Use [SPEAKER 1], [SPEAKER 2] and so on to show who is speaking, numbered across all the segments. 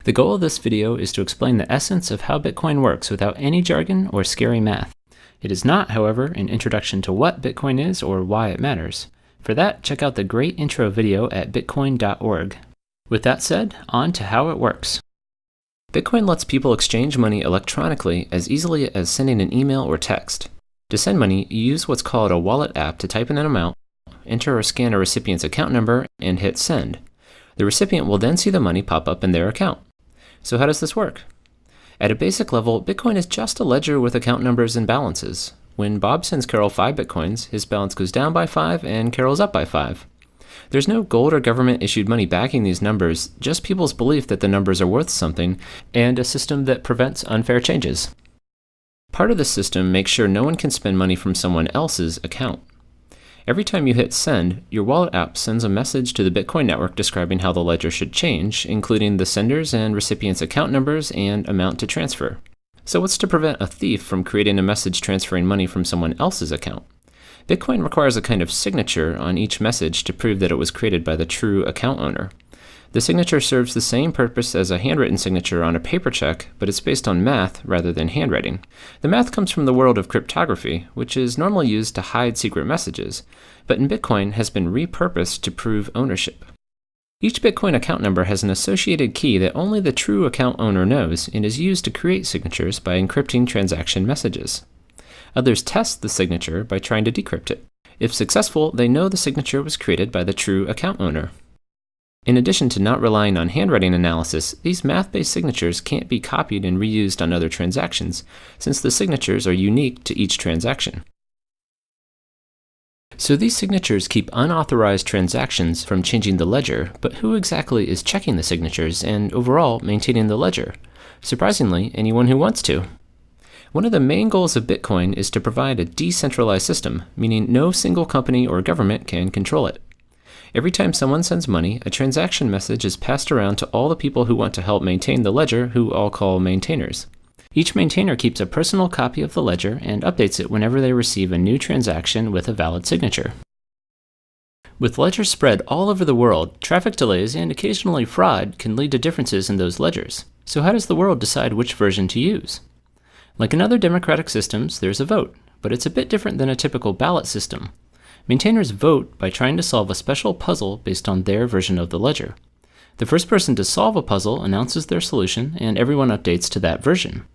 [SPEAKER 1] The goal of this video is to explain the essence of how Bitcoin works without any jargon or scary math. It is not, however, an introduction to what Bitcoin is or why it matters. For that, check out the great intro video at bitcoin.org. With that said, on to how it works. Bitcoin lets people exchange money electronically as easily as sending an email or text. To send money, you use what's called a wallet app to type in an amount, enter or scan a recipient's account number, and hit send. The recipient will then see the money pop up in their account. So how does this work? At a basic level, Bitcoin is just a ledger with account numbers and balances. When Bob sends Carol 5 Bitcoins, his balance goes down by 5 and Carol's up by 5. There's no gold or government-issued money backing these numbers, just people's belief that the numbers are worth something, and a system that prevents unfair changes. Part of this system makes sure no one can spend money from someone else's account. Every time you hit send, your wallet app sends a message to the Bitcoin network describing how the ledger should change, including the sender's and recipient's account numbers and amount to transfer. So what's to prevent a thief from creating a message transferring money from someone else's account? Bitcoin requires a kind of signature on each message to prove that it was created by the true account owner. The signature serves the same purpose as a handwritten signature on a paper check, but it's based on math rather than handwriting. The math comes from the world of cryptography, which is normally used to hide secret messages, but in Bitcoin has been repurposed to prove ownership. Each Bitcoin account number has an associated key that only the true account owner knows and is used to create signatures by encrypting transaction messages. Others test the signature by trying to decrypt it. If successful, they know the signature was created by the true account owner. In addition to not relying on handwriting analysis, these math-based signatures can't be copied and reused on other transactions, since the signatures are unique to each transaction. So these signatures keep unauthorized transactions from changing the ledger, but who exactly is checking the signatures and overall maintaining the ledger? Surprisingly, anyone who wants to. One of the main goals of Bitcoin is to provide a decentralized system, meaning no single company or government can control it. Every time someone sends money, a transaction message is passed around to all the people who want to help maintain the ledger, who all call maintainers. Each maintainer keeps a personal copy of the ledger and updates it whenever they receive a new transaction with a valid signature. With ledgers spread all over the world, traffic delays and occasionally fraud can lead to differences in those ledgers. So how does the world decide which version to use? Like in other democratic systems, there's a vote, but it's a bit different than a typical ballot system. Maintainers vote by trying to solve a special puzzle based on their version of the ledger. The first person to solve a puzzle announces their solution, and everyone updates to that version.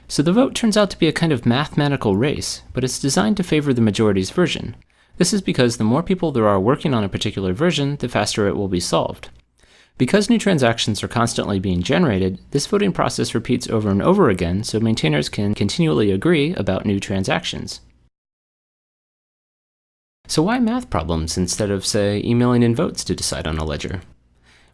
[SPEAKER 1] So the vote turns out to be a kind of mathematical race, but it's designed to favor the majority's version. This is because the more people there are working on a particular version, the faster it will be solved. Because new transactions are constantly being generated, this voting process repeats over and over again so maintainers can continually agree about new transactions. So why math problems instead of, say, emailing in votes to decide on a ledger?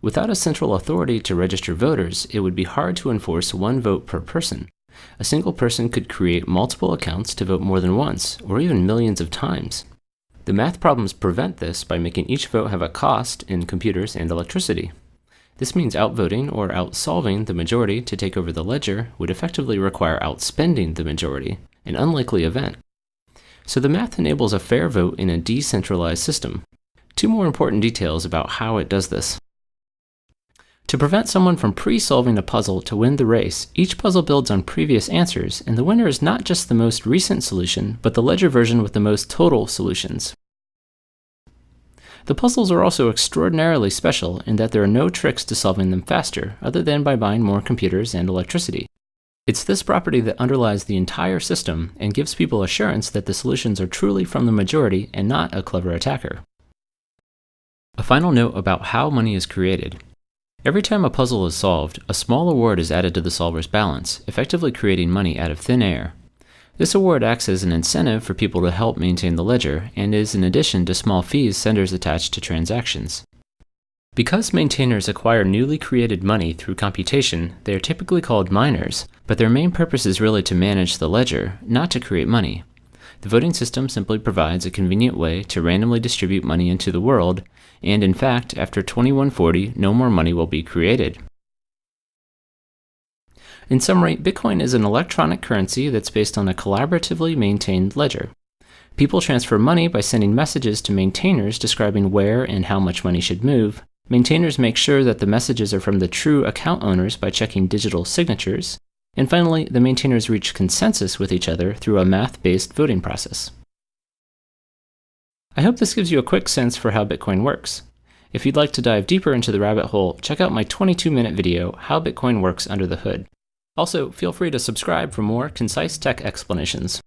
[SPEAKER 1] Without a central authority to register voters, it would be hard to enforce one vote per person. A single person could create multiple accounts to vote more than once, or even millions of times. The math problems prevent this by making each vote have a cost in computers and electricity. This means outvoting or outsolving the majority to take over the ledger would effectively require outspending the majority, an unlikely event. So the math enables a fair vote in a decentralized system. Two more important details about how it does this. To prevent someone from pre-solving a puzzle to win the race, each puzzle builds on previous answers, and the winner is not just the most recent solution, but the ledger version with the most total solutions. The puzzles are also extraordinarily special in that there are no tricks to solving them faster, other than by buying more computers and electricity. It's this property that underlies the entire system and gives people assurance that the solutions are truly from the majority and not a clever attacker. A final note about how money is created. Every time a puzzle is solved, a small award is added to the solver's balance, effectively creating money out of thin air. This award acts as an incentive for people to help maintain the ledger and is in addition to small fees senders attach to transactions. Because maintainers acquire newly created money through computation, they are typically called miners, but their main purpose is really to manage the ledger, not to create money. The voting system simply provides a convenient way to randomly distribute money into the world, and in fact, after 2140, no more money will be created. In summary, Bitcoin is an electronic currency that's based on a collaboratively maintained ledger. People transfer money by sending messages to maintainers describing where and how much money should move, Maintainers make sure that the messages are from the true account owners by checking digital signatures. And finally, the maintainers reach consensus with each other through a math-based voting process. I hope this gives you a quick sense for how Bitcoin works. If you'd like to dive deeper into the rabbit hole, check out my 22-minute video, How Bitcoin Works Under the Hood. Also, feel free to subscribe for more concise tech explanations.